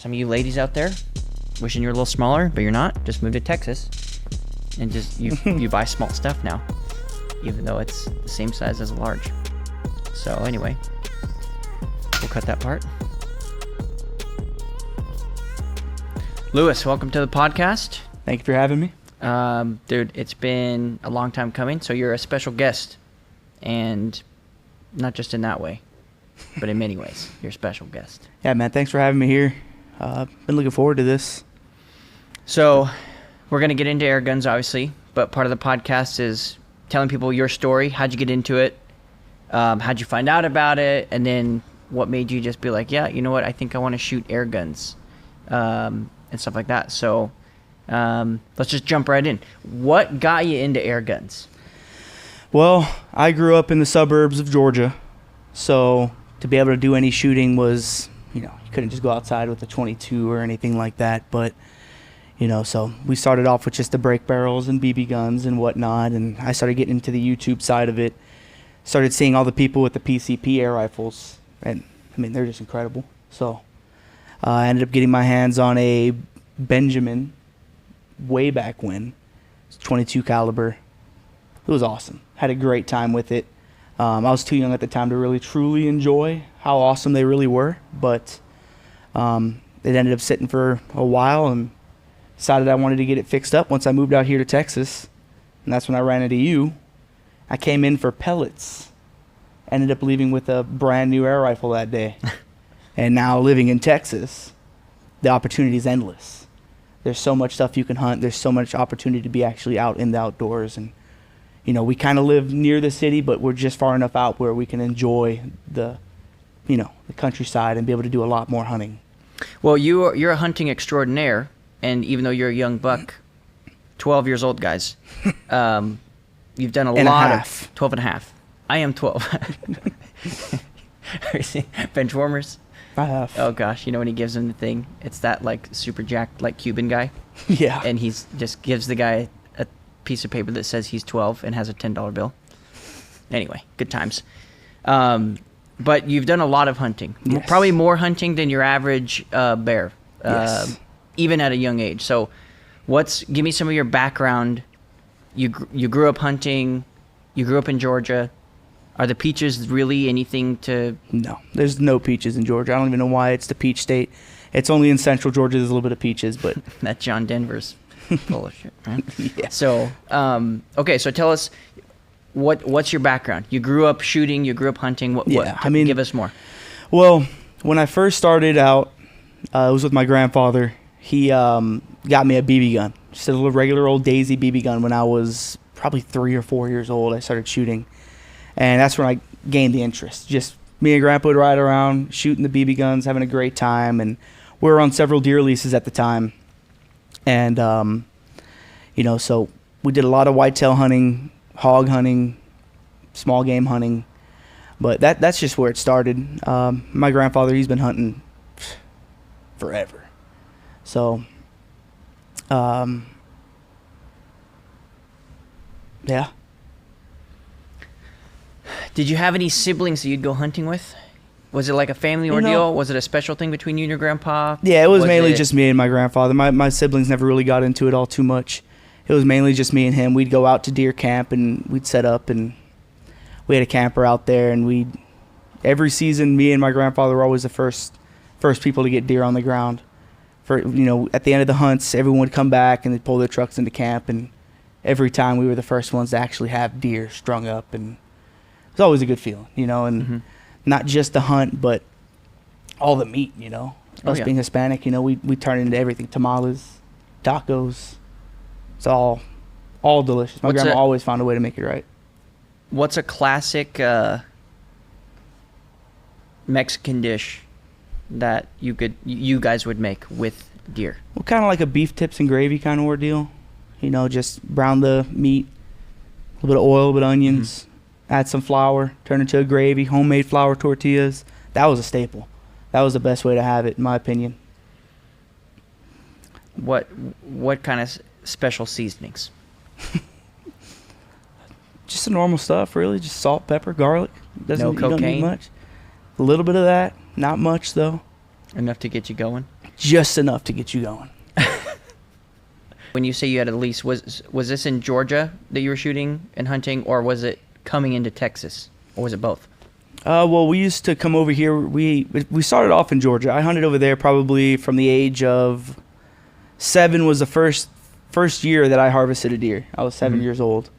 some of you ladies out there wishing you're a little smaller, but you're not, just move to Texas and just you buy small stuff now, even though it's the same size as a large. So anyway, we'll cut that part. Lewis, welcome to the podcast. Thank you for having me. Dude, it's been a long time coming, so you're a special guest, and not just in that way, but in many ways, you're a special guest. Yeah, man, thanks for having me here. Been looking forward to this. So we're going to get into Airguns, obviously, but part of the podcast is telling people your story. How'd you get into it? How'd you find out about it? And then what made you just be like, yeah, you know what? I think I want to shoot Airguns, and stuff like that. So let's just jump right in. What got you into Airguns? Well, I grew up in the suburbs of Georgia, so to be able to do any shooting was, you couldn't just go outside with a 22 or anything like that. But, so we started off with just the break barrels and BB guns and whatnot, and I started getting into the YouTube side of it. Started seeing all the people with the PCP air rifles, and, they're just incredible. So I ended up getting my hands on a Benjamin way back when. It's 22 caliber. It was awesome. Had a great time with it. I was too young at the time to really truly enjoy how awesome they really were, but it ended up sitting for a while and decided I wanted to get it fixed up once I moved out here to Texas, and that's when I ran into you. I came in for pellets, ended up leaving with a brand new air rifle that day, and now living in Texas, the opportunity is endless. There's so much stuff you can hunt. There's so much opportunity to be actually out in the outdoors, and we kind of live near the city, but we're just far enough out where we can enjoy the countryside and be able to do a lot more hunting. Well, you're a hunting extraordinaire, and even though you're a young buck, 12 years old, guys, you've done a lot of 12 and a half. I am 12. Have you seen bench warmers? I have. Oh gosh, when he gives him the thing, it's that like super jacked like Cuban guy. Yeah. And he's just gives the guy a piece of paper that says he's 12 and has a $10 bill. Anyway, good times. But you've done a lot of hunting. Yes. Probably more hunting than your average bear. Yes. Even at a young age. So give me some of your background. You grew up hunting. You grew up in Georgia. Are the peaches really anything to... No, there's no peaches in Georgia. I don't even know why it's the peach state. It's only in central Georgia there's a little bit of peaches, but... That John Denver's full of shit, right? Yeah. So, okay, so tell us, what's your background? You grew up shooting, you grew up hunting. Give us more. Well, when I first started out, it was with my grandfather. He got me a BB gun. Just a little regular old Daisy BB gun when I was probably 3 or 4 years old. I started shooting. And that's when I gained the interest. Just me and Grandpa would ride around, shooting the BB guns, having a great time. And we were on several deer leases at the time. And, so we did a lot of whitetail hunting, hog hunting, small game hunting. But that's just where it started. My grandfather, he's been hunting forever. So, yeah. Did you have any siblings that you'd go hunting with? Was it like a family ordeal? Was it a special thing between you and your grandpa? Yeah, it was mainly just me and my grandfather. My siblings never really got into it all too much. It was mainly just me and him. We'd go out to deer camp and we'd set up, and we had a camper out there, and every season me and my grandfather were always the first people to get deer on the ground. At the end of the hunts, everyone would come back and they'd pull their trucks into camp, and every time we were the first ones to actually have deer strung up, and it's always a good feeling, and not just the hunt, but all the meat, Us being Hispanic, we turn into everything. Tamales, tacos. It's all delicious. My grandma always found a way to make it right. What's a classic Mexican dish that you guys would make with deer? Well, kind of like a beef tips and gravy kind of ordeal. Just brown the meat, a little bit of oil, a little bit of onions, add some flour, turn it to a gravy, homemade flour tortillas. That was a staple. That was the best way to have it, in my opinion. What kind of special seasonings? Just the normal stuff, really. Just salt, pepper, garlic. No cocaine? You don't need much. A little bit of that. Not much, though. Enough to get you going? just enough to get you going. When you say you had a lease, was this in Georgia that you were shooting and hunting, or was it coming into Texas, or was it both? Well, we used to come over here. We started off in Georgia. I hunted over there probably from the age of 7 was the first year that I harvested a deer. I was 7 years old.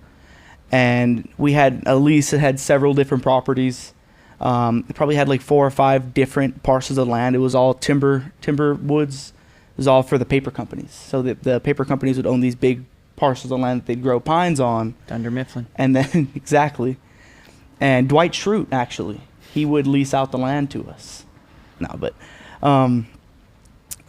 And we had a lease that had several different properties. It probably had like 4 or 5 different parcels of land. It was all timber woods. It was all for the paper companies. So the paper companies would own these big parcels of land that they'd grow pines on. Dunder Mifflin. And then, exactly. And Dwight Schrute, actually, he would lease out the land to us. No, but,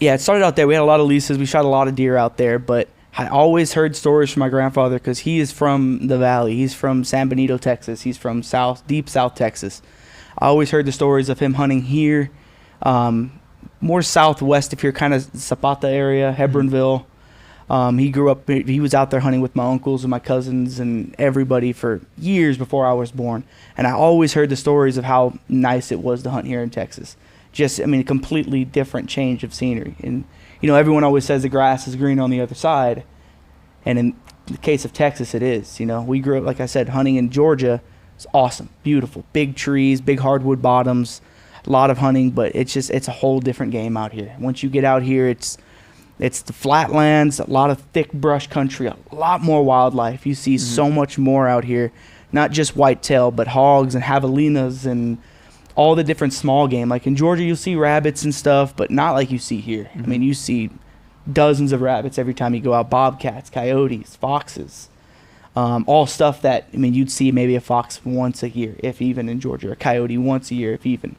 yeah, it started out there. We had a lot of leases. We shot a lot of deer out there, but I always heard stories from my grandfather because he is from the valley. He's from San Benito, Texas. He's from deep South Texas. I always heard the stories of him hunting here, more southwest if you're kind of Zapata area, Hebronville. He grew up, he was out there hunting with my uncles and my cousins and everybody for years before I was born. And I always heard the stories of how nice it was to hunt here in Texas. Just, I mean, a completely different change of scenery. And, you know, everyone always says the grass is green on the other side. And in the case of Texas, it is. You know, we grew up, like I said, hunting in Georgia. It's awesome, beautiful, big trees, big hardwood bottoms, a lot of hunting, but it's a whole different game out here. Once you get out here, it's the flatlands, a lot of thick brush country, a lot more wildlife. You see so much more out here, not just whitetail, but hogs and javelinas and all the different small game. Like in Georgia, you'll see rabbits and stuff, but not like you see here. I mean, you see dozens of rabbits every time you go out, bobcats, coyotes, foxes, all stuff that, I mean, you'd see maybe a fox once a year, if even in Georgia, a coyote once a year, if even.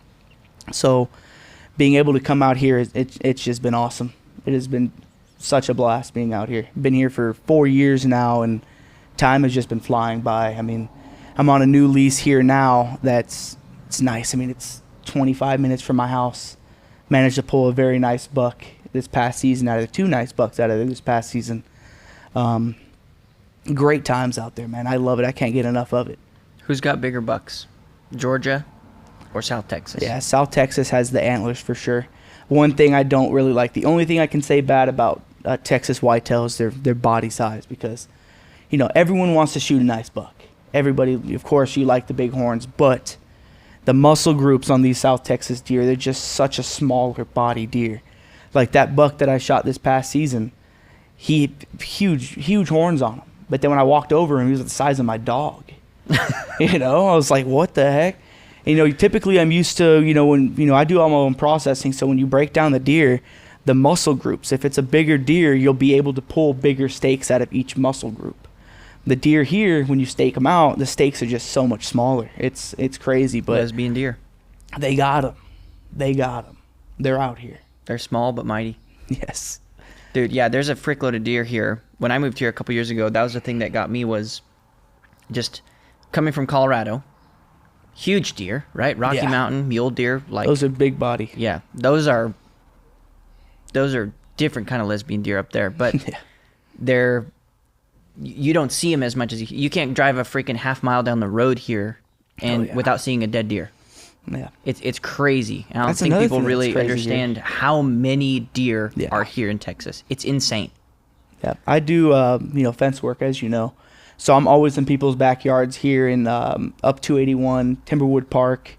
So being able to come out here, it's just been awesome. It has been such a blast being out here. Been here for 4 years now, and time has just been flying by. I mean, I'm on a new lease here now it's nice. I mean, it's 25 minutes from my house. Managed to pull a very nice buck this past season out of there. 2 nice bucks out of there this past season. Great times out there, man. I love it. I can't get enough of it. Who's got bigger bucks, Georgia or South Texas? Yeah, South Texas has the antlers for sure. One thing I don't really like, the only thing I can say bad about Texas whitetail is their body size, because, you know, everyone wants to shoot a nice buck. Everybody, of course, you like the big horns, but the muscle groups on these South Texas deer, they're just such a smaller body deer. Like that buck that I shot this past season, he huge horns on him. But then when I walked over him, he was the size of my dog. You know, I was like, what the heck? And, you know, typically I'm used to, you know, when, you know, I do all my own processing. So when you break down the deer, the muscle groups, if it's a bigger deer, you'll be able to pull bigger steaks out of each muscle group. The deer here, when you stake them out, the steaks are just so much smaller. It's crazy, but Lesbian deer. They got them. They're out here. They're small but mighty. Yes. Dude, yeah, there's a frickload of deer here. When I moved here a couple years ago, that was the thing that got me, was just coming from Colorado. Huge deer, right? Rocky Mountain, mule deer. Like, those are big body. Yeah, those are different kind of lesbian deer up there. But you don't see them as much as you can't drive a freaking half mile down the road here and without seeing a dead deer. Yeah, it's crazy. I don't think people really understand how many deer are here in Texas. It's insane. Yeah, I do fence work, as you know, so I'm always in people's backyards here in up 281 Timberwood Park.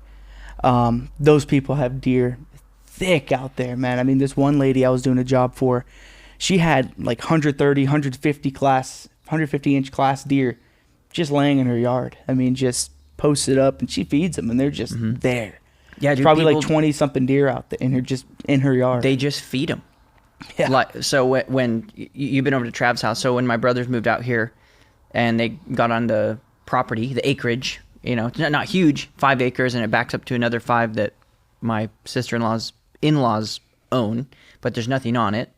Those people have deer thick out there, man. I mean, this one lady I was doing a job for, she had like 130, 150 inch class deer just laying in her yard. I mean, just posted up, and she feeds them, and they're just there. Yeah, dude, probably like 20 something deer out there in her yard. They just feed them. Yeah. Like, so when you've been over to Trav's house, so when my brothers moved out here and they got on the property, the acreage, you know, not huge, 5 acres, and it backs up to another 5 that my sister-in-law's in-laws own, but there's nothing on it.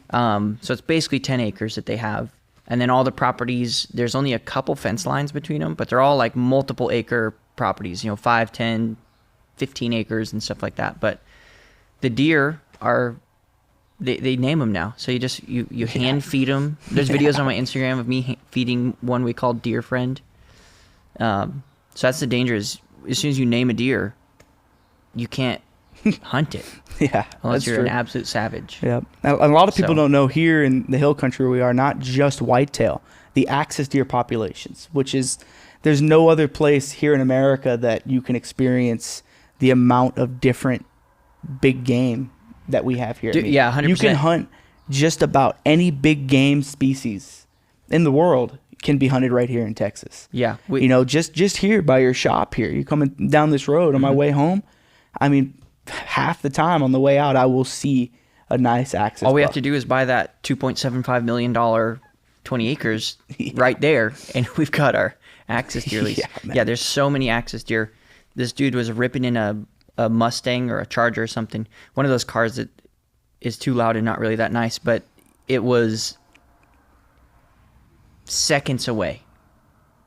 So it's basically 10 acres that they have. And then all the properties, there's only a couple fence lines between them, but they're all like multiple acre properties, you know, 5, 10, 15 acres and stuff like that. But the deer are, they name them now. So you hand feed them. There's videos on my Instagram of me feeding one we call Deer Friend. So that's the danger, is as soon as you name a deer, you can't hunt it. Yeah, Unless you're true. an absolute savage. Yeah. Now, a lot of people So- don't know here in the hill country where we are, not just whitetail, the axis deer populations, which is, there's no other place here in America that you can experience the amount of different big game that we have here. Dude, yeah, 100%. You can hunt just about any big game species in the world can be hunted right here in Texas. Yeah. Just here by your shop here. You're coming down this road on my way home. I mean, half the time on the way out, I will see a nice axis. all we have buck. to do is buy that $2.75 million 20 acres right there, and we've got our axis deer lease. Yeah, man. Yeah, there's so many axis deer. This dude was ripping in a Mustang or a Charger or something. One of those cars that is too loud and not really that nice, but it was seconds away,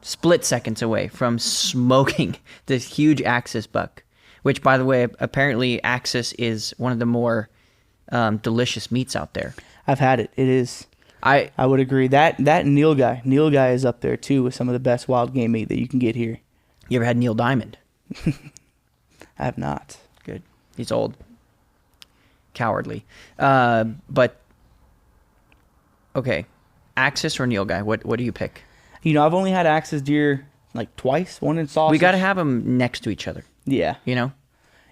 split seconds away from smoking this huge axis buck, which, by the way, apparently axis is one of the more delicious meats out there. I've had it. It is. I I would agree. That Nilgai is up there too with some of the best wild game meat that you can get here. You ever had Neil Diamond? I have not. Good. He's old. Cowardly. But, okay. Axis or Nilgai? What do you pick? I've only had axis deer like twice. One in sausage. We got to have them next to each other, Yeah.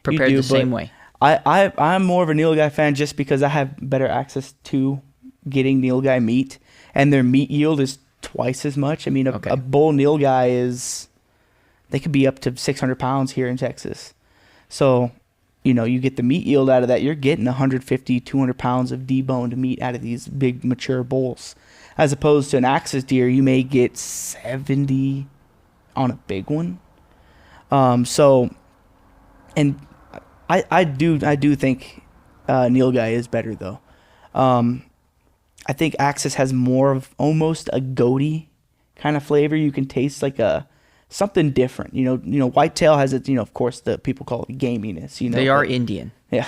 Prepared do, the same but way. I'm more of a Nilgai fan just because I have better access to getting Nilgai meat, and their meat yield is twice as much. I mean, Okay. a bull Nilgai they could be up to 600 pounds here in Texas. So, you get the meat yield out of that. You're getting 150, 200 pounds of deboned meat out of these big mature bulls. As opposed to an axis deer, you may get 70 on a big one. And I do think Nilgai is better though. I think axis has more of almost a goaty kind of flavor. You can taste like something different. Whitetail has its, of course, the people call it gaminess. They are Indian. Yeah.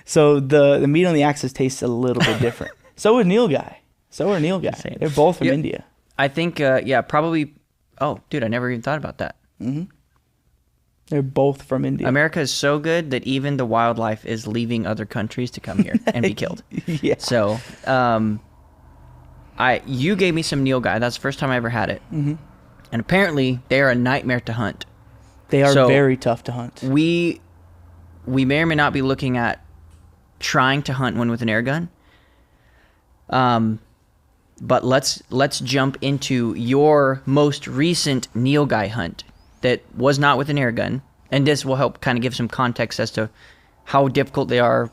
So the meat on the axis tastes a little bit different. So is Nilgai. Same. They're both from Yeah. India. I think, probably. Oh, dude, I never even thought about that. They're both from India. America is so good that even the wildlife is leaving other countries to come here and be killed. Yeah. So, you gave me some Nilgai. That's the first time I ever had it. Mm-hmm. And apparently, they are a nightmare to hunt. They are So, very tough to hunt. We may or may not be looking at trying to hunt one with an air gun. But let's jump into your most recent Nilgai hunt that was not with an air gun, and this will help kind of give some context as to how difficult they are,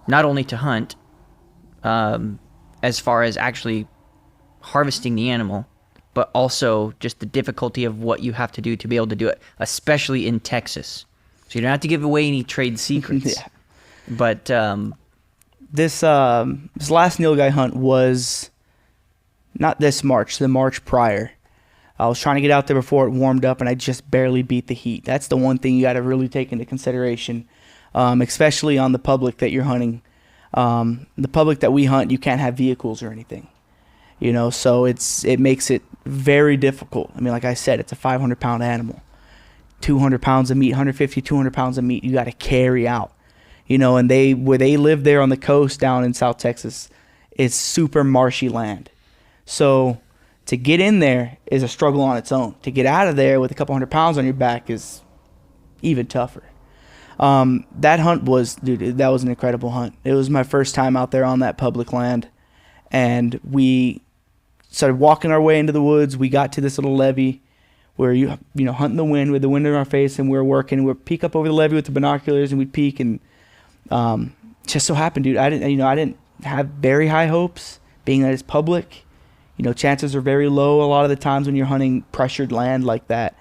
not only to hunt, as far as actually harvesting the animal, but also just the difficulty of what you have to do to be able to do it, especially in Texas. So you don't have to give away any trade secrets. Yeah. But This last Nilgai hunt was not this March, the March prior. I was trying to get out there before it warmed up, and I just barely beat the heat. That's the one thing you got to really take into consideration, especially on the public that you're hunting. The public that we hunt, you can't have vehicles or anything, so it makes it very difficult. I mean, like I said, it's a 500-pound animal, 200 pounds of meat, 150, 200 pounds of meat you got to carry out. And where they live there on the coast down in South Texas, it's super marshy land. So to get in there is a struggle on its own. To get out of there with a couple 100 pounds on your back is even tougher. That hunt that was an incredible hunt. It was my first time out there on that public land, and we started walking our way into the woods. We got to this little levee where hunting the wind with the wind in our face, and we were working. We'd peek up over the levee with the binoculars, and we'd peek, and just so happened, dude, I didn't have very high hopes, being that it's public. Chances are very low a lot of the times when you're hunting pressured land like that.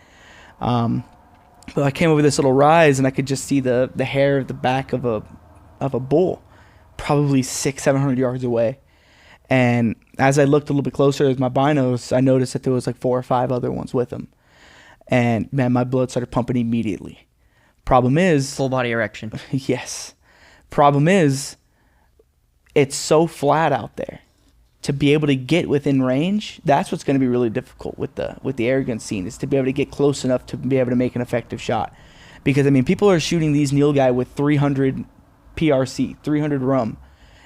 But I came over this little rise, and I could just see the hair of the back of a bull, probably 600-700 yards away. And as I looked a little bit closer with my binos, I noticed that there was like 4 or 5 other ones with him. And man, my blood started pumping immediately. Problem is, full body erection. yes. Problem is, it's so flat out there. To be able to get within range, that's what's going to be really difficult with the air gun scene, is to be able to get close enough to be able to make an effective shot. Because, I mean, people are shooting these nilgai with 300 PRC, 300 rum.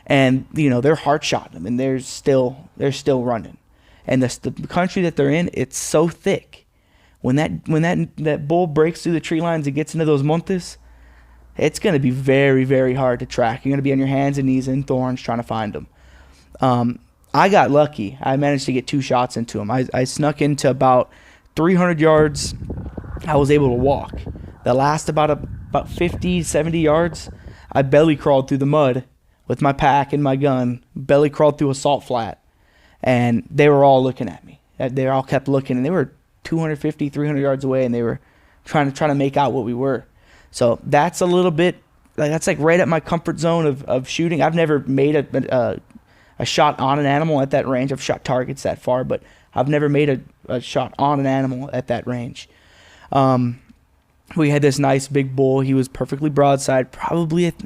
And, you know, they're heart shotting them, and they're still running. And the country that they're in, it's so thick. When that bull breaks through the tree lines and gets into those montes, it's going to be very, very hard to track. You're going to be on your hands and knees in thorns trying to find them. I got lucky. I managed to get 2 shots into them. I snuck into about 300 yards. I was able to walk. The last about 50, 70 yards, I belly crawled through the mud with my pack and my gun, belly crawled through a salt flat, and they were all looking at me. They all kept looking, and they were 250, 300 yards away, and they were trying to make out what we were. So that's a little bit, that's like right at my comfort zone of shooting. I've never made a shot on an animal at that range. I've shot targets that far, but I've never made a shot on an animal at that range. We had this nice big bull. He was perfectly broadside, probably at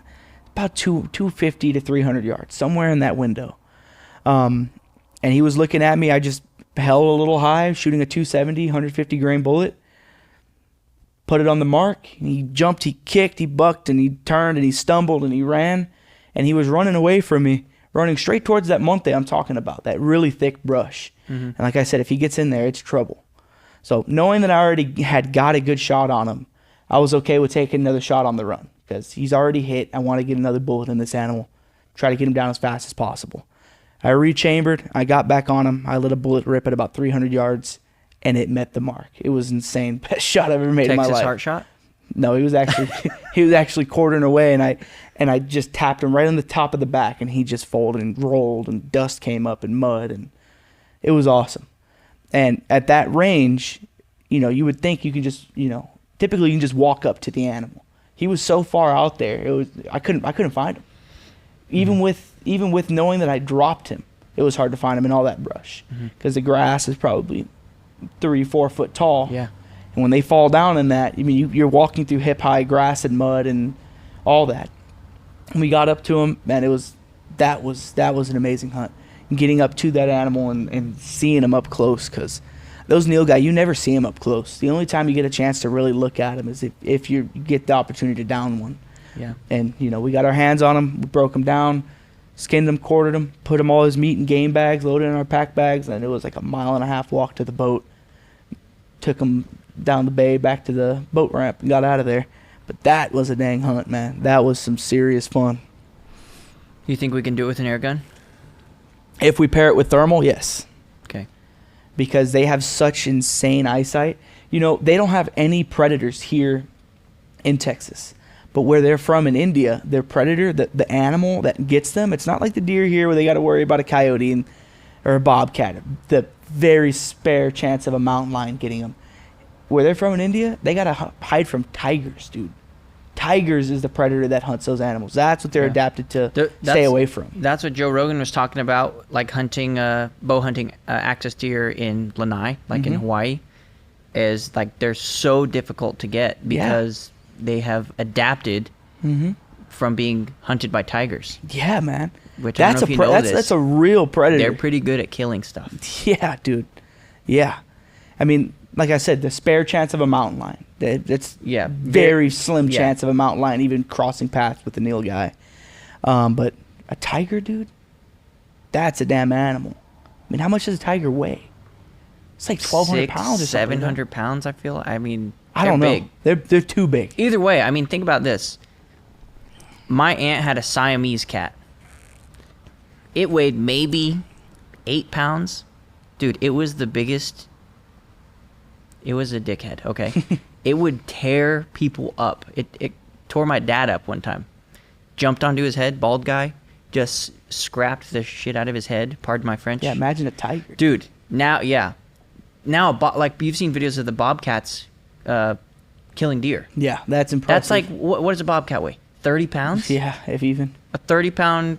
about 250 to 300 yards, somewhere in that window. And he was looking at me. I just held a little high, shooting a 270, 150 grain bullet. Put it on the mark. And he jumped, he kicked, he bucked, and he turned, and he stumbled, and he ran. And he was running away from me, running straight towards that monte I'm talking about, that really thick brush. Mm-hmm. And like I said, if he gets in there, it's trouble. So knowing that I already had got a good shot on him, I was okay with taking another shot on the run because he's already hit. I want to get another bullet in this animal, try to get him down as fast as possible. I rechambered. I got back on him. I let a bullet rip at about 300 yards, and it met the mark. It was insane. Best shot I've ever made in my life. Texas heart shot? No, he was actually quartering away, and I just tapped him right on the top of the back, and he just folded and rolled, and dust came up and mud, and it was awesome. And at that range, you know, you would think you could just, you know, typically you can just walk up to the animal. He was so far out there, I couldn't find him. Even with knowing that I dropped him, it was hard to find him in all that brush because the grass is probably 3-4 foot tall. Yeah. And when they fall down in that, I mean, you're walking through hip-high grass and mud and all that. And we got up to him, man. That was an amazing hunt. And getting up to that animal and seeing him up close, because those nilgai, you never see them up close. The only time you get a chance to really look at them is if you get the opportunity to down one. Yeah. And, you know, we got our hands on him. We broke him down, skinned him, quartered him, put him all his meat in game bags, loaded in our pack bags, and it was like a 1.5 mile walk to the boat. Took him down the bay back to the boat ramp and got out of there. But that was a dang hunt, man. That was some serious fun. You think we can do it with an air gun? If we pair it with thermal, yes. Okay. Because they have such insane eyesight. You know, they don't have any predators here in Texas. But where they're from in India, their predator, the animal that gets them, it's not like the deer here where they got to worry about a coyote or a bobcat. The very spare chance of a mountain lion getting them. Where they're from in India, they got to hide from tigers, dude. Tigers is the predator that hunts those animals. That's what they're adapted to stay away from. That's what Joe Rogan was talking about, like hunting, bow hunting access deer in Lanai, like in Hawaii, is like they're so difficult to get because they have adapted from being hunted by tigers. Yeah, man. Which I don't know if you know this. That's a real predator. They're pretty good at killing stuff. Yeah, dude. Yeah. I mean, like I said, the spare chance of a mountain lion. It's very slim chance of a mountain lion even crossing paths with the nilgai. But a tiger, dude, that's a damn animal. I mean, how much does a tiger weigh? It's like 1,200 pounds or something. 700 pounds, I feel. I mean, I don't know. Big. They're too big. Either way, I mean, think about this. My aunt had a Siamese cat. It weighed maybe 8 pounds. Dude, it was the biggest. It was a dickhead, okay? It would tear people up. It tore my dad up one time. Jumped onto his head, bald guy, just scrapped the shit out of his head. Pardon my French. Yeah, imagine a tiger. Dude, now, like you've seen videos of the bobcats killing deer. Yeah, that's impressive. That's like, what does a bobcat weigh? 30 pounds? Yeah, if even. A 30-pound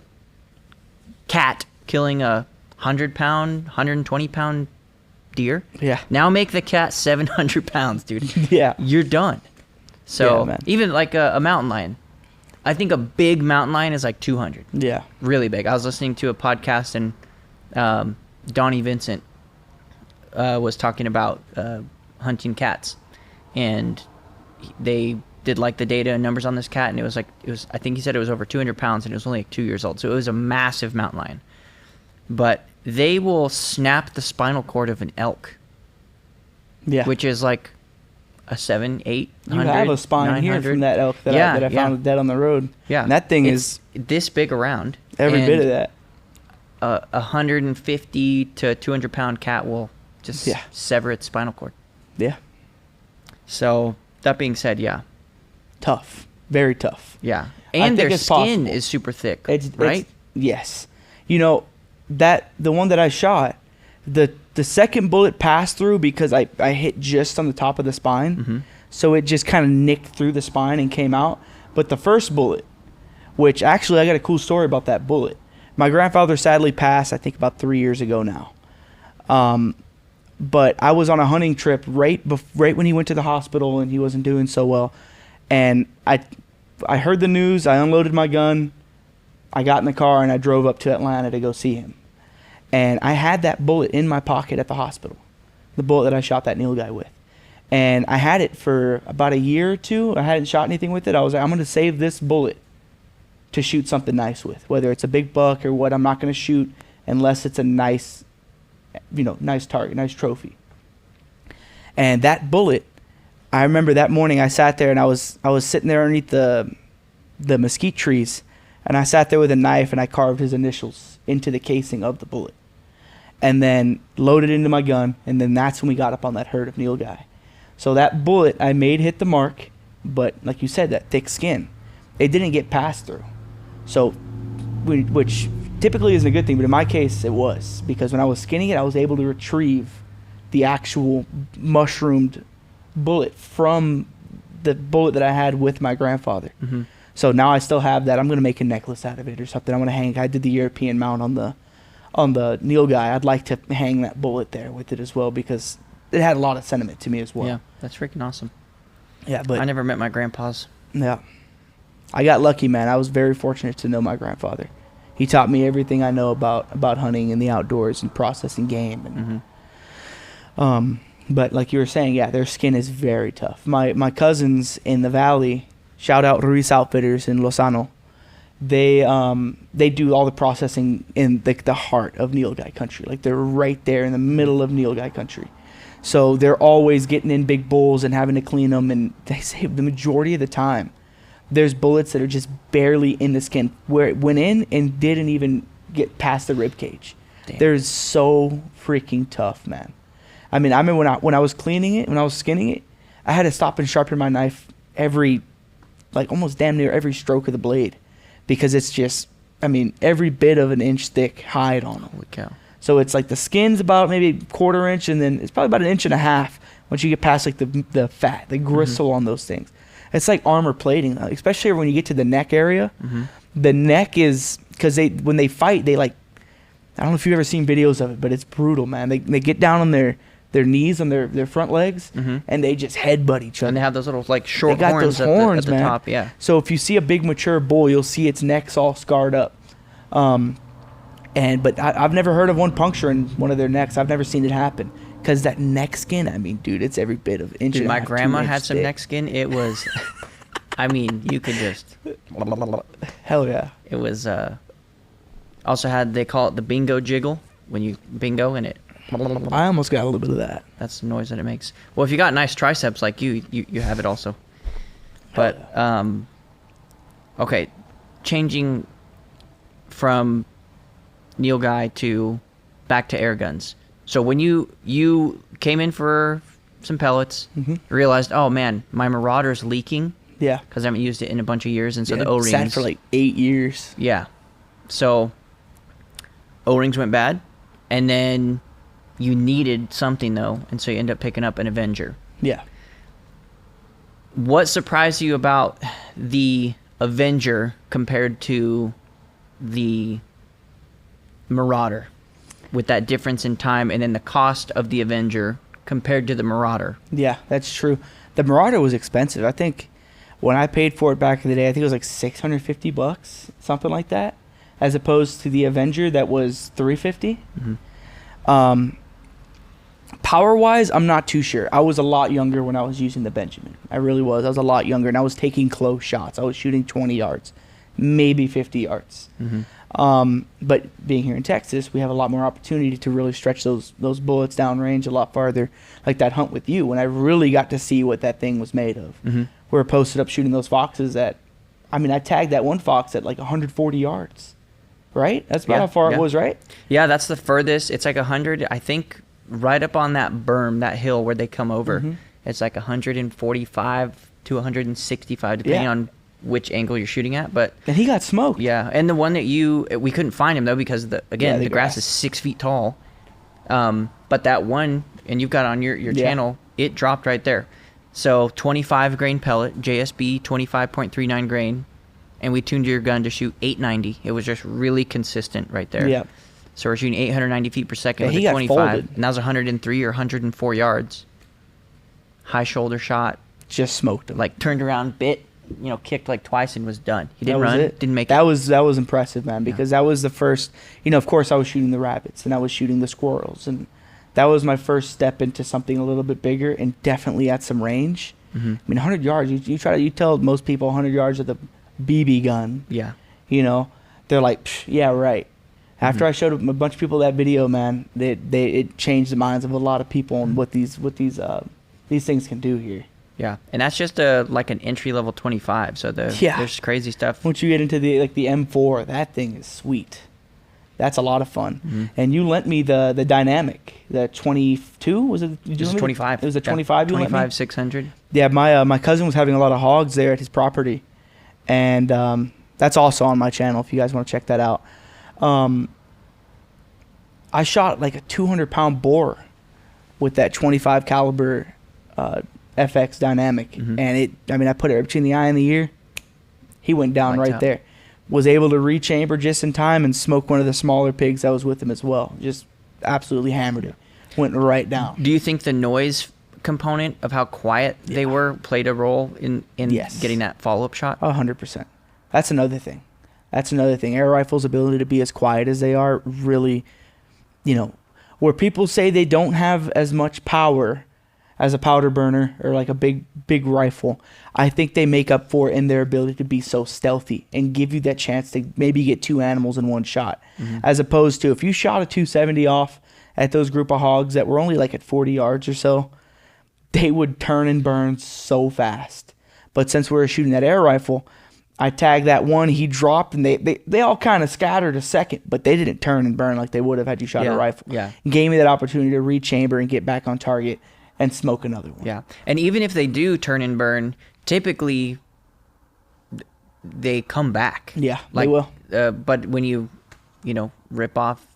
cat killing a 100-pound, 120-pound deer. Yeah. Now make the cat 700 pounds, dude. Yeah. You're done. So man. even like a mountain lion. I think a big mountain lion is like 200. Yeah. Really big. I was listening to a podcast and Donnie Vincent was talking about hunting cats. And they did like the data and numbers on this cat, and I think he said it was over 200 pounds, and it was only like 2 years old. So it was a massive mountain lion. But they will snap the spinal cord of an elk. Yeah. Which is like a 7, 8, you have a spine 900. here from that elk that I found dead on the road. Yeah. And that thing it's is this big around. Every bit of that. A 150 to 200 pound cat will just sever its spinal cord. Yeah. So that being said, yeah. Tough. Very tough. Yeah. And their skin is super thick, right? Yes. You know, the one that I shot, the second bullet passed through because I hit just on the top of the spine. Mm-hmm. So it just kind of nicked through the spine and came out. But the first bullet, which actually I got a cool story about that bullet. My grandfather sadly passed, I think about 3 years ago now. But I was on a hunting trip right when he went to the hospital and he wasn't doing so well. And I heard the news, I unloaded my gun, I got in the car and I drove up to Atlanta to go see him. And I had that bullet in my pocket at the hospital, the bullet that I shot that Neil guy with. And I had it for about a year or two. I hadn't shot anything with it. I was like, I'm going to save this bullet to shoot something nice with, whether it's a big buck or what. I'm not going to shoot unless it's a nice, nice target, nice trophy. And that bullet, I remember that morning I sat there and I was sitting there underneath the mesquite trees, and I sat there with a knife and I carved his initials into the casing of the bullet, and then loaded into my gun. And then that's when we got up on that herd of Neil guy. So that bullet I made hit the mark, but like you said, that thick skin, it didn't get passed through. So, which typically isn't a good thing, but in my case it was, because when I was skinning it, I was able to retrieve the actual mushroomed bullet from the bullet that I had with my grandfather. Mm-hmm. So now I still have that. I'm going to make a necklace out of it or something. I'm going to hang. I did the European mount on the Neil guy. I'd like to hang that bullet there with it as well, because it had a lot of sentiment to me as well. Yeah, that's freaking awesome. Yeah, but I never met my grandpas. Yeah. I got lucky, man. I was very fortunate to know my grandfather. He taught me everything I know about hunting and the outdoors and processing game. And, mm-hmm. But like you were saying, yeah, their skin is very tough. My cousins in the valley, shout out Ruiz Outfitters in Lozano, they do all the processing in the heart of Nilgai country. Like they're right there in the middle of Nilgai country. So they're always getting in big bulls and having to clean them. And they say the majority of the time, there's bullets that are just barely in the skin, where it went in and didn't even get past the rib cage. Damn. They're so freaking tough, man. I mean, I remember when I was cleaning it, when I was skinning it, I had to stop and sharpen my knife almost damn near every stroke of the blade, because it's just, I mean, every bit of an inch thick hide on them. Holy cow. So it's like the skin's about maybe 1/4 inch, and then it's probably about 1.5 inches once you get past like the fat, the gristle on those things. It's like armor plating, especially when you get to the neck area. Mm-hmm. The neck is, because when they fight, they I don't know if you've ever seen videos of it, but it's brutal, man. They get down on their knees, on their front legs, mm-hmm. and they just headbutt each other. And they have those little short they got horns, those horns at the man. top. Yeah. So if you see a big mature bull, you'll see its neck's all scarred up. But I've never heard of one puncturing one of their necks. I've never seen it happen. Because that neck skin, I mean, dude, it's every bit of inch and a half. My grandma had some thick. neck skin. It was, I mean, you could just. Hell yeah. It was, also they call it the bingo jiggle, when you bingo and it. I almost got a little bit of that. That's the noise that it makes. Well, if you got nice triceps like you have it also. But, okay, changing from Neil Guy back to Airguns. So when you came in for some pellets, mm-hmm. realized, oh man, my Marauder's leaking. Yeah. Because I haven't used it in a bunch of years, and so yeah, the O-rings. Sat for 8 years. Yeah. So O-rings went bad, and then you needed something though, and so you end up picking up an Avenger. Yeah. What surprised you about the Avenger compared to the Marauder, with that difference in time and then the cost of the Avenger compared to the Marauder? Yeah, that's true. The Marauder was expensive. I think when I paid for it back in the day, I think it was like $650, something like that, as opposed to the Avenger that was $350. Mm-hmm. Power-wise, I'm not too sure. I was a lot younger when I was using the Benjamin. I really was. I was a lot younger, and I was taking close shots. I was shooting 20 yards, maybe 50 yards. But being here in Texas, we have a lot more opportunity to really stretch those bullets downrange a lot farther. Like that hunt with you, when I really got to see what that thing was made of. We were posted up shooting those foxes at, I mean, I tagged that one fox at like 140 yards. Right? That's about how far it was, right? Yeah, that's the furthest. It's like 100, I think, right up on that berm, that hill where they come over. It's like 145 to 165, depending on which angle you're shooting at. But and he got smoked. Yeah, and the one that we couldn't find him, though, because, the grass is 6 feet tall. But that one, and you've got on your channel, it dropped right there. So 25 grain pellet, JSB 25.39 grain. And we tuned your gun to shoot 890. It was just really consistent right there. Yeah. So we're shooting 890 feet per second with he a got 25. folded. And that was 103 or 104 yards. High shoulder shot. Just smoked him. Like turned around, bit, kicked like twice and was done. He didn't That was run, it. didn't make that it. That was impressive, man, because that was the first, of course I was shooting the rabbits and I was shooting the squirrels. And that was my first step into something a little bit bigger and definitely at some range. I mean, 100 yards, you tell most people 100 yards of the BB gun. Yeah. They're like, yeah, right. After I showed a bunch of people that video, man, it changed the minds of a lot of people on what these things can do here. Yeah, and that's just like an entry level 25. So there's crazy stuff. Once you get into the M4, that thing is sweet. That's a lot of fun. And you lent me the dynamic, the 22. Was it? It was 25. It was a 25. You lent me? 25 600. Yeah, my cousin was having a lot of hogs there at his property. And that's also on my channel if you guys want to check that out. I shot like a 200-pound boar with that 25 caliber FX dynamic, and I put it between the eye and the ear. He went down right there. Was able to rechamber just in time and smoke one of the smaller pigs that was with him as well. Just absolutely hammered it. Went right down. Do you think the noise component of how quiet they were played a role in getting that follow-up shot? 100%. That's another thing. Air rifles' ability to be as quiet as they are really, where people say they don't have as much power as a powder burner or like a big rifle, I think they make up for it in their ability to be so stealthy and give you that chance to maybe get two animals in one shot. As opposed to if you shot a 270 off at those group of hogs that were only like at 40 yards or so, they would turn and burn so fast. But since we were shooting that air rifle, I tagged that one, he dropped, and they all kind of scattered a second, but they didn't turn and burn like they would have had you shot a rifle. Yeah. It gave me that opportunity to rechamber and get back on target and smoke another one. Yeah. And even if they do turn and burn, typically they come back. Yeah, they will. But when you rip off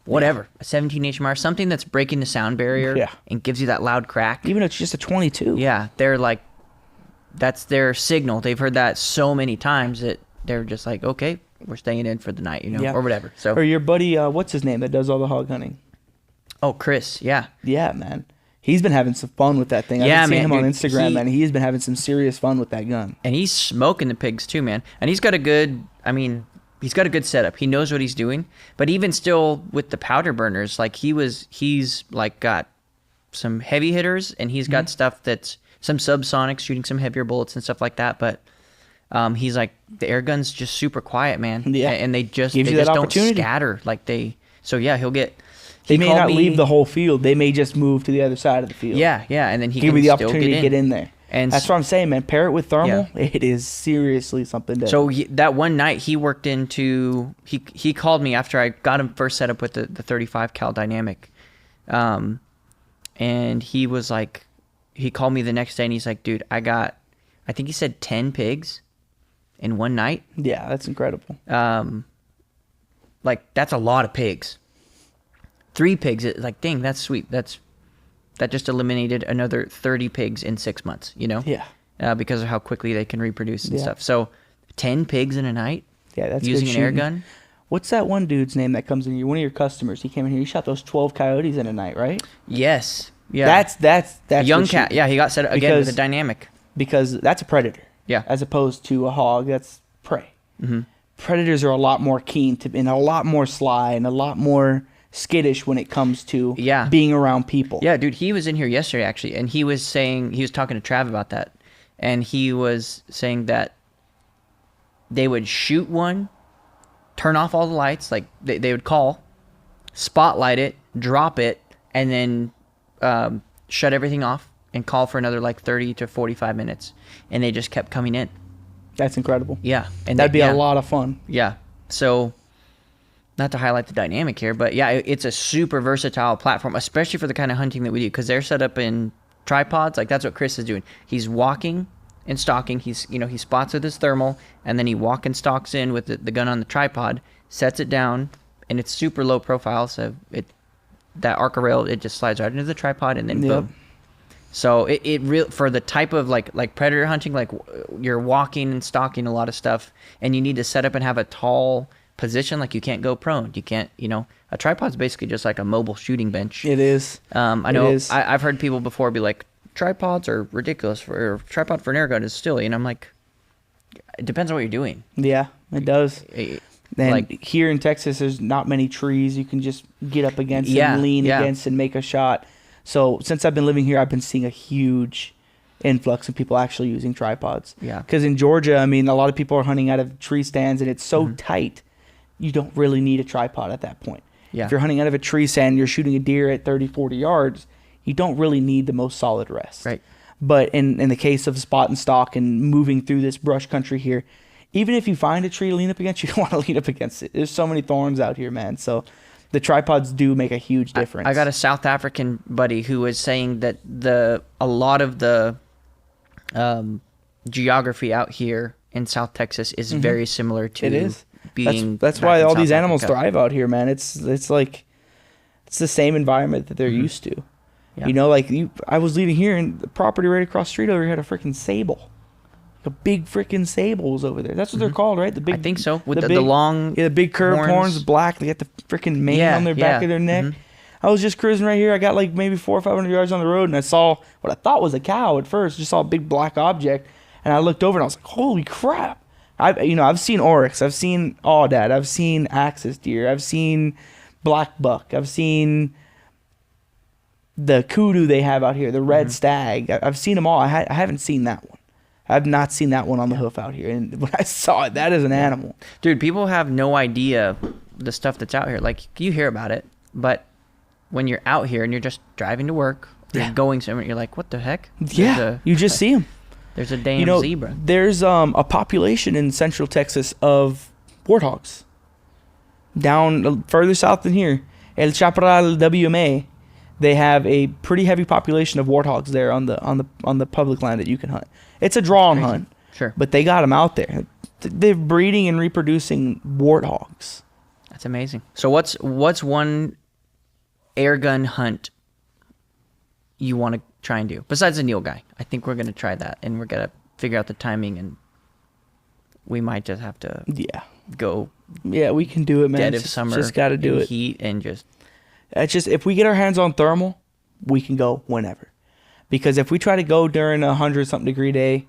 whatever, a 17 HMR, something that's breaking the sound barrier and gives you that loud crack. Even if it's just a 22. Yeah, they're like, that's their signal. They've heard that so many times that they're just like, okay, we're staying in for the night, or whatever. So. Or your buddy, what's his name that does all the hog hunting? Oh, Chris, yeah. Yeah, man. He's been having some fun with that thing. I've been seeing him on Instagram, man. He's been having some serious fun with that gun. And he's smoking the pigs too, man. And he's got a good setup. He knows what he's doing. But even still with the powder burners, like he's like got some heavy hitters and he's got stuff that's some subsonics, shooting some heavier bullets and stuff like that. But he's like, the air gun's just super quiet, man. Yeah. And they just don't scatter so yeah, he'll get. They may not leave the whole field. They may just move to the other side of the field. Yeah, and then he give can you the still opportunity to get in there. And that's what I'm saying, man. Pair it with thermal. Yeah. It is seriously something different. So that one night he worked into. He called me after I got him first set up with the 35 cal dynamic, and he was like, he called me the next day and he's like, dude, I think he said 10 pigs in one night. Yeah, that's incredible. Like that's a lot of pigs. 3 pigs, like, dang, that's sweet. That just eliminated another 30 pigs in 6 months, Yeah. Because of how quickly they can reproduce and stuff. So 10 pigs in a night. Yeah, that's using good an air gun. What's that one dude's name that comes in here? One of your customers. He came in here. He shot those 12 coyotes in a night, right? Yes. Yeah. That's young cat. Yeah, he got set up again with a dynamic. Because that's a predator. Yeah. As opposed to a hog, that's prey. Predators are a lot more keen and a lot more sly and a lot more skittish when it comes to Yeah. being around people. Yeah, dude, he was in here yesterday actually, and he was talking to Trav about that, and he was saying that they would shoot one, turn off all the lights, like they would call, spotlight it, drop it, and then shut everything off and call for another like 30 to 45 minutes, and they just kept coming in. That's incredible. Yeah, and that'd be a lot of fun. Yeah, so not to highlight the dynamic here, but yeah, it's a super versatile platform, especially for the kind of hunting that we do, because they're set up in tripods. Like that's what Chris is doing. He's walking and stalking. He spots with his thermal, and then he walk and stalks in with the gun on the tripod, sets it down, and it's super low profile. So that Arca rail, it just slides right into the tripod, and then boom. So it real for the type of like predator hunting, like you're walking and stalking a lot of stuff, and you need to set up and have a tall position. Like you can't go prone. You can't, a tripod's basically just like a mobile shooting bench. It is. I know. I've heard people before be like, tripods are ridiculous. Or tripod for an air gun is silly, and I'm like, it depends on what you're doing. Yeah, it does. And like here in Texas, there's not many trees you can just get up against and lean against and make a shot. So since I've been living here, I've been seeing a huge influx of people actually using tripods. Yeah. Because in Georgia, I mean, a lot of people are hunting out of tree stands, and it's so tight, you don't really need a tripod at that point. Yeah. If you're hunting out of a tree stand and you're shooting a deer at 30, 40 yards, you don't really need the most solid rest. Right. But in the case of spot and stalk and moving through this brush country here, even if you find a tree to lean up against, you don't want to lean up against it. There's so many thorns out here, man. So the tripods do make a huge difference. I got a South African buddy who was saying that a lot of the geography out here in South Texas is very similar to it is. Being that's why all these animals thrive out here, man. It's like it's the same environment that they're used to. Yeah. I was leaving here, and the property right across the street over here had a freaking sable. A big freaking sable was over there. That's what they're called, right? The big, I think so. With the long, the big curved horns, black. They got the freaking mane on their back of their neck. I was just cruising right here. I got like maybe 400 or 500 yards on the road, and I saw what I thought was a cow at first. Just saw a big black object, and I looked over and I was like, "Holy crap!" I've seen oryx, I've seen aoudad, I've seen axis deer, I've seen black buck, I've seen the kudu they have out here, the red stag. I've seen them all. I haven't seen that one. I've not seen that one on the hoof out here. And when I saw it, that is an animal. Dude, people have no idea the stuff that's out here. Like, you hear about it, but when you're out here and you're just driving to work, you're going somewhere, you're like, what the heck? Yeah, you just see them. There's a damn zebra. There's a population in central Texas of warthogs. Down further south than here, El Chaparral WMA, they have a pretty heavy population of warthogs there on the public land that you can hunt. It's a draw and hunt. Sure. But they got them out there. They're breeding and reproducing warthogs. That's amazing. So what's one air gun hunt you want to try and do besides the Neil guy? I think we're going to try that, and we're going to figure out the timing, and we might just have to go. Yeah, we can do it, man. Dead of summer. Just got to do it. Heat and just. It's just, if we get our hands on thermal, we can go whenever. Because if we try to go during a 100-something degree day,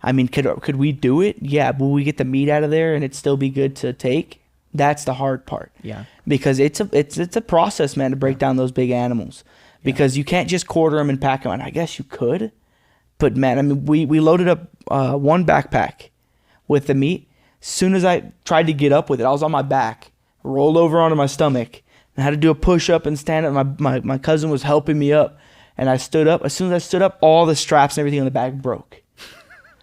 I mean, could we do it? Yeah, but will we get the meat out of there and it still be good to take? That's the hard part. Yeah. Because it's a process, man, to break down those big animals. Because you can't just quarter them and pack them. And I guess you could, but man, I mean, we loaded up one backpack with the meat. As soon as I tried to get up with it, I was on my back, rolled over onto my stomach, and had to do a push-up and stand up. My cousin was helping me up, and I stood up. As soon as I stood up, all the straps and everything on the back broke.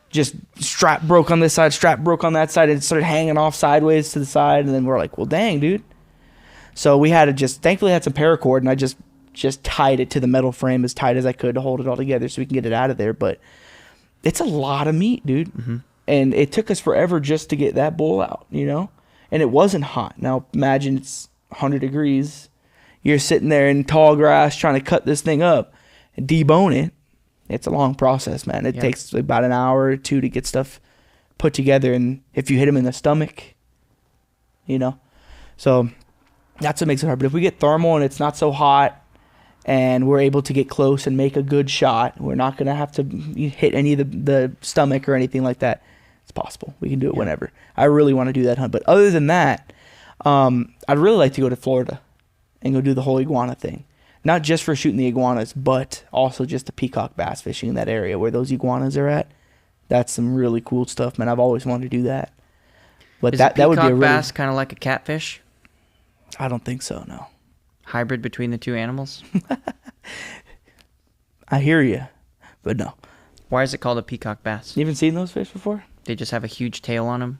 Just strap broke on this side, strap broke on that side, and it started hanging off sideways to the side. And then we're like, well, dang, dude. So we had to thankfully had some paracord, and I just tied it to the metal frame as tight as I could to hold it all together so we can get it out of there. But it's a lot of meat, dude. Mm-hmm. And it took us forever just to get that bull out, And it wasn't hot. Now imagine it's 100 degrees. You're sitting there in tall grass trying to cut this thing up and debone it. It's a long process, man. It takes about an hour or two to get stuff put together. And if you hit him in the stomach, So that's what makes it hard. But if we get thermal and it's not so hot and we're able to get close and make a good shot, we're not going to have to hit any of the stomach or anything like that. It's possible. We can do it whenever. I really want to do that hunt. But other than that, I'd really like to go to Florida and go do the whole iguana thing. Not just for shooting the iguanas, but also just the peacock bass fishing in that area where those iguanas are at. That's some really cool stuff, man. I've always wanted to do that. But that would be a peacock really... bass kind of like a catfish? I don't think so, no. Hybrid between the two animals? I hear you, but no. Why is it called a peacock bass? You haven't seen those fish before? They just have a huge tail on them?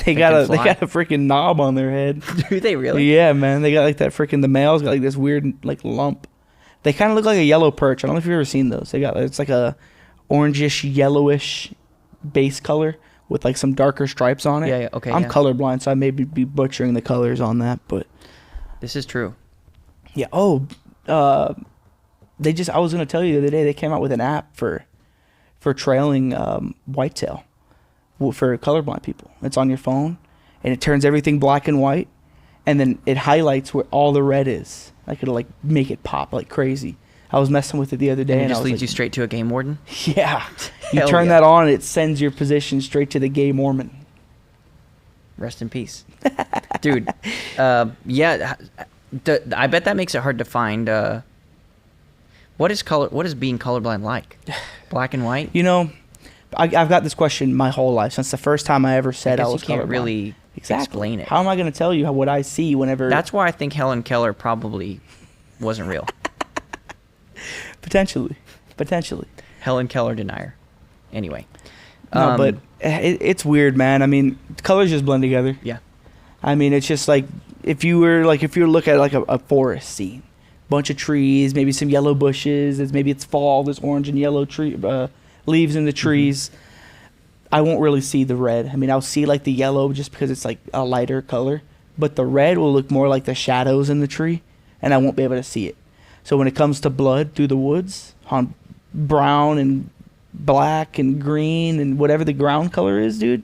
They got a freaking knob on their head. Do they really? Yeah, man. They got like that freaking... The male's got like this weird like lump. They kind of look like a yellow perch. I don't know if you've ever seen those. It's like a orangish, yellowish base color with like some darker stripes on it. Yeah, okay. I'm colorblind, so I may be butchering the colors on that, but... This is true. Yeah. Oh, I was going to tell you the other day, they came out with an app for trailing whitetail for colorblind people. It's on your phone, and it turns everything black and white, and then it highlights where all the red is. Like, it'll like make it pop like crazy. I was messing with it the other day, And it and just I was leads you straight to a game warden? Yeah. You Hell turn yeah. that on, and it sends your position straight to the gay Mormon. Rest in peace. Dude, yeah, I bet that makes it hard to find. What is being colorblind like? Black and white? You know, I've got this question my whole life, since the first time I ever said I was you can't colorblind. really explain it. How am I going to tell you what I see whenever... That's why I think Helen Keller probably wasn't real. Potentially. Helen Keller denier. Anyway. No, but it's weird, man. I mean, colors just blend together. Yeah. I mean, it's just like if you were look at like a forest scene, bunch of trees, maybe some yellow bushes. It's fall. There's orange and yellow leaves in the trees. Mm-hmm. I won't really see the red. I mean, I'll see like the yellow just because it's like a lighter color, but the red will look more like the shadows in the tree, and I won't be able to see it. So when it comes to blood through the woods, on brown and black and green and whatever the ground color is, dude,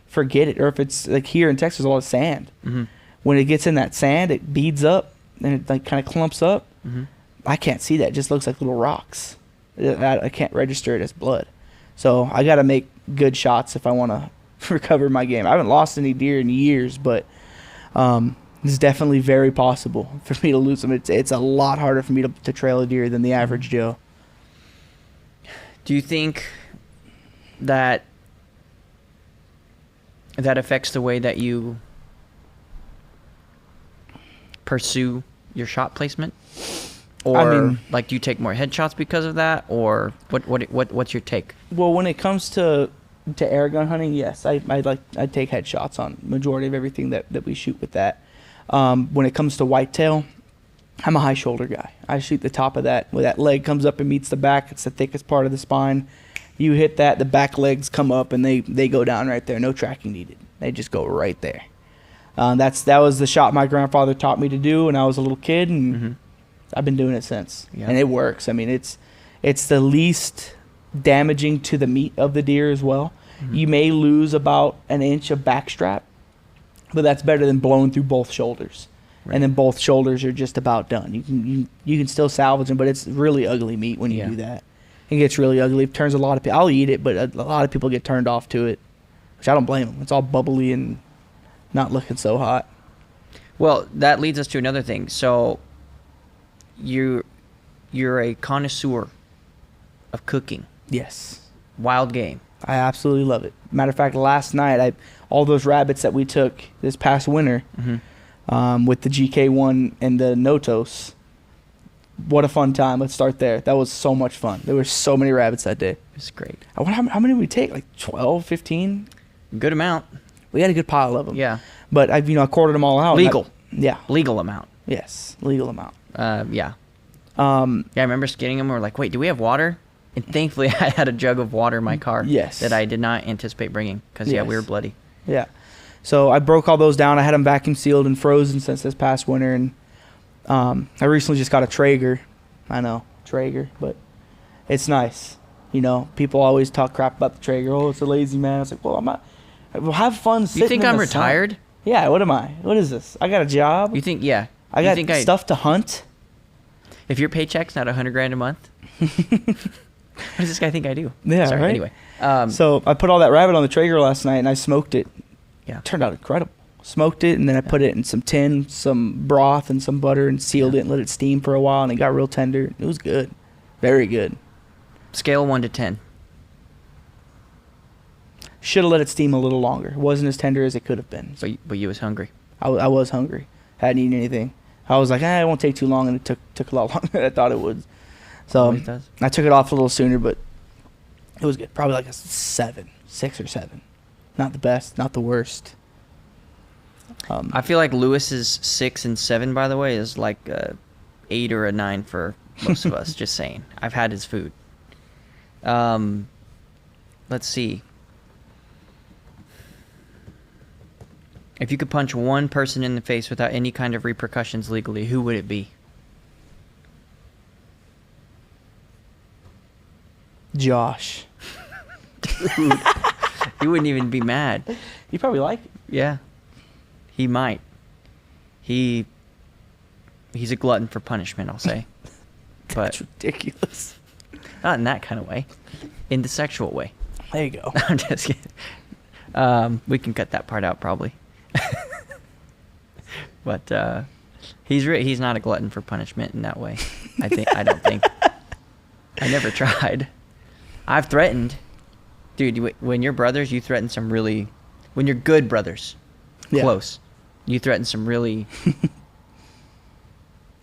forget it. Or if it's like here in Texas, a lot of sand. Mm-hmm. When it gets in that sand, it beads up and it like kind of clumps up. Mm-hmm. I can't see that. It just looks like little rocks. I can't register it as blood. So I got to make good shots if I want to recover my game. I haven't lost any deer in years, but it's definitely very possible for me to lose them. It's a lot harder for me to trail a deer than the average Joe. Do you think that affects the way that you pursue your shot placement? Or I mean, like, do you take more headshots because of that? Or what's your take? Well, when it comes to air gun hunting, yes, I take headshots on majority of everything that we shoot with that. When it comes to whitetail, I'm a high shoulder guy. I shoot the top of that. Where that leg comes up and meets the back, it's the thickest part of the spine. You hit that, the back legs come up and they go down right there. No tracking needed. They just go right there. That was the shot my grandfather taught me to do when I was a little kid, and mm-hmm. I've been doing it since. Yeah. And it works. I mean, it's the least damaging to the meat of the deer as well. Mm-hmm. You may lose about an inch of backstrap, but that's better than blowing through both shoulders. Right. And then both shoulders are just about done. You can still salvage them, but it's really ugly meat when you do that. It gets really ugly. It turns a lot of people. I'll eat it, but a lot of people get turned off to it, which I don't blame them. It's all bubbly and not looking so hot. Well, that leads us to another thing. So you're a connoisseur of cooking. Yes. Wild game. I absolutely love it. Matter of fact, last night, all those rabbits that we took this past winter, mm-hmm. with the GK1 and the Notos, what a fun time. Let's start there. That was so much fun. There were so many rabbits that day. It was great. How many did we take? Like 12, 15? Good amount. We had a good pile of them. Yeah. But I quartered them all out. Legal. Yeah. Legal amount. Yes. Legal amount. Yeah. I remember skinning them. We're like, wait, do we have water? And thankfully, I had a jug of water in my car. Yes. That I did not anticipate bringing because, we were bloody. Yeah. So I broke all those down. I had them vacuum sealed and frozen since this past winter. And I recently just got a Traeger. I know, Traeger, but it's nice. People always talk crap about the Traeger. Oh, it's a lazy man. It's like, well, I'm not. Well, have fun sitting You think in I'm the retired? sun. Yeah, what am I? What is this? I got a job. You think, yeah. I got stuff to hunt. If your paycheck's not $100,000 a month, what does this guy think I do? Yeah, Sorry, right? Anyway. So I put all that rabbit on the Traeger last night, and I smoked it. Yeah. It turned out incredible. Smoked it, and then I put it in some tin, some broth, and some butter, and sealed it and let it steam for a while, and it got real tender. It was good. Very good. Scale 1 to 10. Should have let it steam a little longer. It wasn't as tender as it could have been. But you was hungry. I was hungry. Hadn't eaten anything. I was like, it won't take too long, and it took a lot longer than I thought it would. So Always does. I took it off a little sooner, but it was good. Probably like a 6 or 7. Not the best, not the worst. I feel like Lewis's 6 and 7, by the way, is like a 8 or a 9 for most of us. Just saying. I've had his food. Let's see. If you could punch one person in the face without any kind of repercussions legally, who would it be? Josh. Dude, he wouldn't even be mad. You probably like it. Yeah. He might. He's a glutton for punishment, I'll say. But That's ridiculous. not in that kind of way. In the sexual way. There you go. I'm just kidding. We can cut that part out probably. But he's not a glutton for punishment in that way. I don't think. I never tried. I've threatened. Dude, when you're brothers, you threaten some really... When you're good brothers, close, you threaten some really...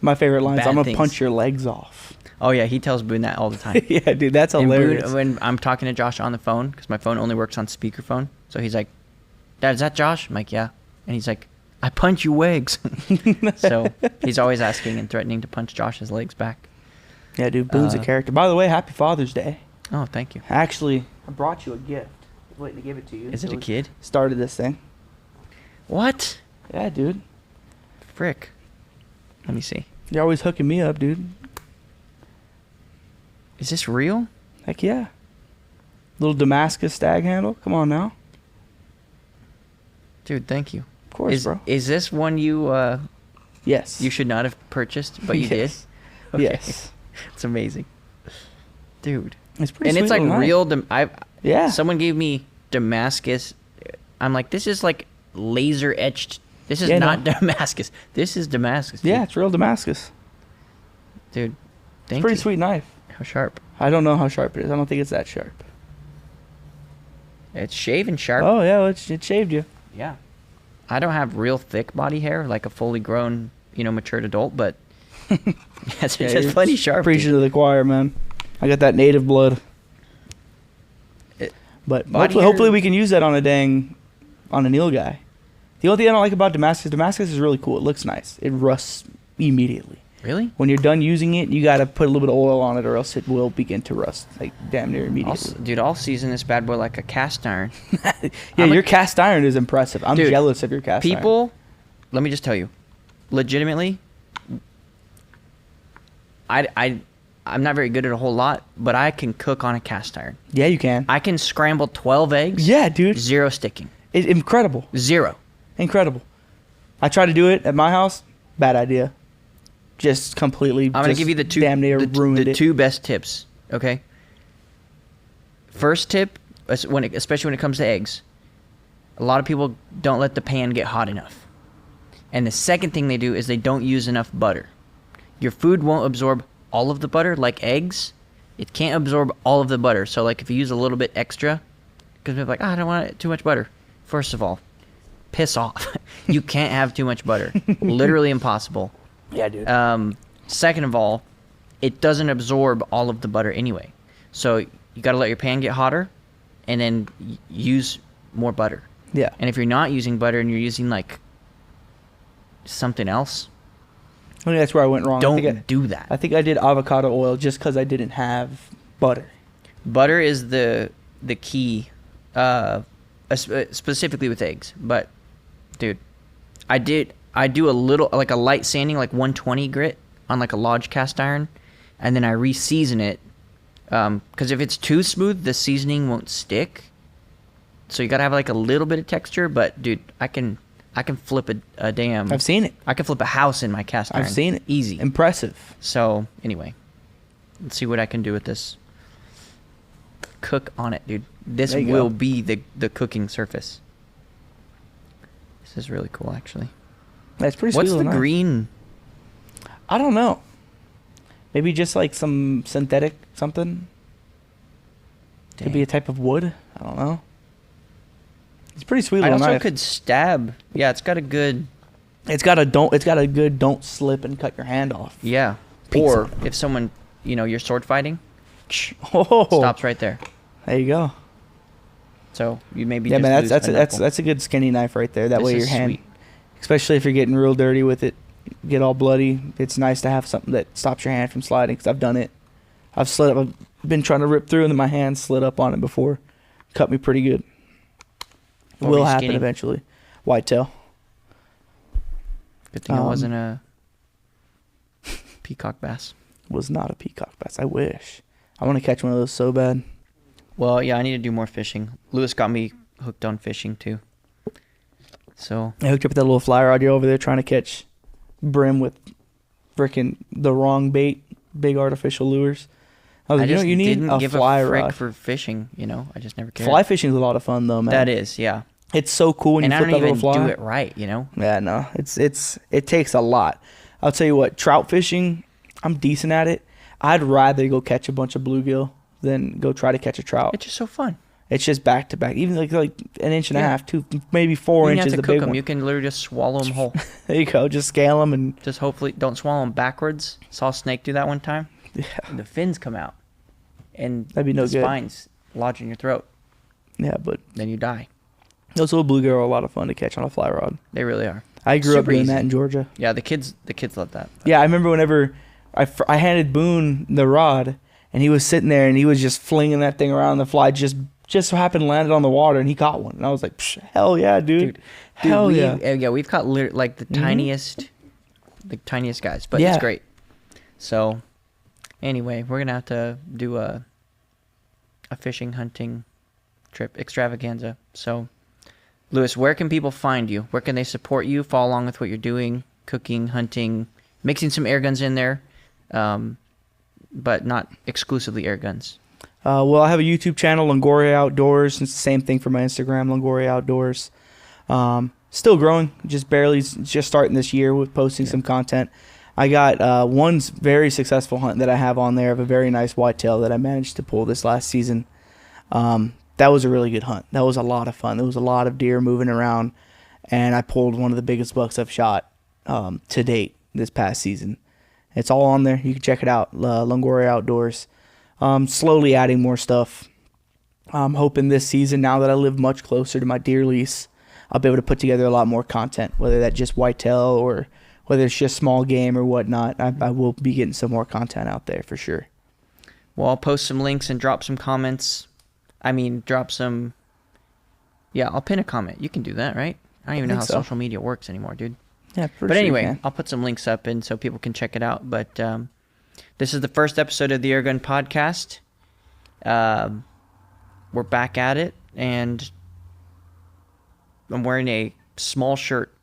My favorite line is, bad I'm going to things. punch your legs off. Oh, yeah, he tells Boone that all the time. Yeah, dude, that's And hilarious. Boone, when I'm talking to Josh on the phone, because my phone only works on speakerphone, so he's like, Dad, is that Josh? I'm like, yeah. And he's like, I punch you legs. So he's always asking and threatening to punch Josh's legs back. Yeah, dude, Boone's a character. By the way, happy Father's Day. Oh, thank you. Actually, I brought you a gift. I was waiting to give it to you. Is it a kid? Started this thing. What? Yeah, dude. Frick. Let me see. You're always hooking me up, dude. Is this real? Heck yeah. Little Damascus stag handle. Come on now. Dude, thank you. Of course, bro. Is this one you Yes. you should not have purchased, but you Yes. did? Okay. Yes. It's amazing. Dude. It's pretty And sweet it's like little knife. real Yeah. Someone gave me Damascus. I'm like, this is like laser etched. This is Yeah, not no. Damascus. This is Damascus. Dude. Yeah, it's real Damascus. Dude. It's Thank a pretty you. sweet knife. How sharp. I don't know how sharp it is. I don't think it's that sharp. It's shaven sharp. Oh, yeah, it shaved you. Yeah. I don't have real thick body hair like a fully grown, matured adult, but it's Yeah, just you're plenty sharp. Preaching dude. to the choir, man. I got that native blood. But body hopefully hair- we can use that on a Neil guy. The only thing I don't like about Damascus is really cool. It looks nice. It rusts immediately. Really? When you're done using it, you got to put a little bit of oil on it or else it will begin to rust, like damn near immediately. Dude, I'll season this bad boy like a cast iron. Yeah, I'm your cast iron is impressive. I'm Dude, jealous of your cast iron. People, let me just tell you, legitimately, I'm not very good at a whole lot, but I can cook on a cast iron. Yeah, you can. I can scramble 12 eggs. Yeah, dude. Zero sticking. Incredible. Zero. Incredible. I tried to do it at my house. Bad idea. Just completely. I'm going to give you the two damn near ruined the it. two best tips, okay? First tip, especially when it comes to eggs, a lot of people don't let the pan get hot enough. And the second thing they do is they don't use enough butter. Your food won't absorb all of the butter like eggs. It can't absorb all of the butter. So like if you use a little bit extra, because people are like, I don't want too much butter. First of all, piss off. You can't have too much butter. Literally impossible. Yeah, dude. Second of all, it doesn't absorb all of the butter anyway. So you got to let your pan get hotter and then use more butter. Yeah. And if you're not using butter and you're using like something else, I think that's where I went wrong. don't do that. I think I did avocado oil just because I didn't have butter. Butter is the key, specifically with eggs. But, dude, I do a little, like a light sanding, like 120 grit on like a Lodge cast iron, and then I re-season it. Because if it's too smooth, the seasoning won't stick. So you gotta have like a little bit of texture. But dude, I can flip a damn. I've seen it. I can flip a house in my cast iron. I've seen it. Easy. Impressive. So anyway, let's see what I can do with this. Cook on it, dude. This There you will go. be the cooking surface. This is really cool, actually. That's pretty sweet. What's the little knife. green? I don't know. Maybe just like some synthetic something. Could be a type of wood. I don't know. It's a pretty sweet I little also knife. could stab. Yeah, it's got a good. It's got a good don't slip and cut your hand off. Yeah. Pizza. Or if someone, you're sword fighting, Oh, stops right there. there you go. So you maybe Yeah, just man, lose that's a knuckle. that's a good skinny knife right there. That This way your is hand, sweet. especially if you're getting real dirty with it, get all bloody. It's nice to have something that stops your hand from sliding. Because I've done it. I've slid up. I've been trying to rip through, and then my hand slid up on it before. Cut me pretty good. What were Will you happen skinning? eventually. Whitetail. Good thing it wasn't a peacock bass. Was not a peacock bass. I wish. I want to catch one of those so bad. Well, yeah, I need to do more fishing. Lewis got me hooked on fishing too. So I hooked up with that little fly rod. You're over there trying to catch brim with frickin' the wrong bait, big artificial lures. I was I like, just you need didn't a give fly a frick rod. for fishing. I just never cared. Fly fishing is a lot of fun though, man. That is, yeah. It's so cool when And you I flip don't that even little fly. do it right. Yeah, no, it takes a lot. I'll tell you what, trout fishing, I'm decent at it. I'd rather go catch a bunch of bluegill than go try to catch a trout. It's just so fun. It's just back to back, even like an inch and a Yeah. half, 2, maybe 4 You don't inches. have The to big cook them. one. You can literally just swallow them whole. There you go. Just scale them and Just hopefully don't swallow them backwards. Saw a snake do that one time. yeah, The fins come out, and That'd be no the good. spines lodge in your throat. yeah. But Then you die. those little bluegill are a lot of fun to catch on a fly rod. They really are. I grew up Super doing easy. that in Georgia. Yeah, the kids love that. Yeah, I remember whenever I handed Boone the rod, and he was sitting there and he was just flinging that thing around. And the fly just so happened to land on the water, and he caught one. And I was like, hell yeah, dude. Hell yeah. We've caught like the tiniest guys, but Yeah. it's great. So, anyway, we're gonna have to do a fishing hunting trip extravaganza. So, Lewis, where can people find you? Where can they support you? Follow along with what you're doing, cooking, hunting, mixing some air guns in there, but not exclusively air guns. Well, I have a YouTube channel, Longoria Outdoors. It's the same thing for my Instagram, Longoria Outdoors. Still growing, just starting this year with posting some content. I got one very successful hunt that I have on there of a very nice whitetail that I managed to pull this last season. That was a really good hunt. That was a lot of fun. There was a lot of deer moving around, and I pulled one of the biggest bucks I've shot to date this past season. It's all on there. You can check it out, Longoria Outdoors. Slowly adding more stuff. I'm hoping this season, now that I live much closer to my deer lease, I'll be able to put together a lot more content, whether that's just whitetail or whether it's just small game or whatnot. I will be getting some more content out there for sure. Well, I'll post some links and drop some comments. I'll pin a comment. You can do that, right? I don't even know how think so. social media works anymore, dude. Yeah, But anyway, I'll put some links up and so people can check it out. But this is the first episode of the Airgun podcast. We're back at it, and I'm wearing a small shirt.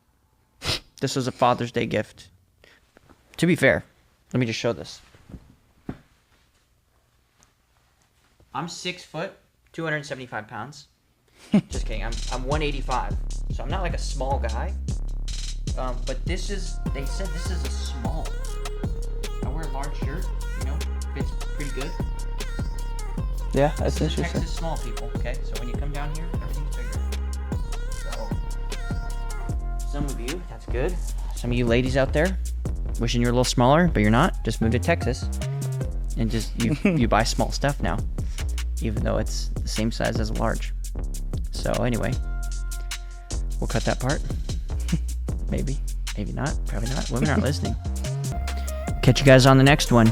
This was a Father's Day gift. To be fair, let me just show this. I'm 6 foot, 275 pounds. Just kidding. I'm 185, so I'm not like a small guy. But they said this is a small. I wear a large shirt, fits pretty good. Yeah, that's This is interesting. Texas small, people, okay? So when you come down here, everything's bigger. So, some of you, that's good. Some of you ladies out there, wishing you're a little smaller, but you're not, just move to Texas. And just, you buy small stuff now, even though it's the same size as a large. So anyway, we'll cut that part. Maybe not, probably not. Women aren't listening. Catch you guys on the next one.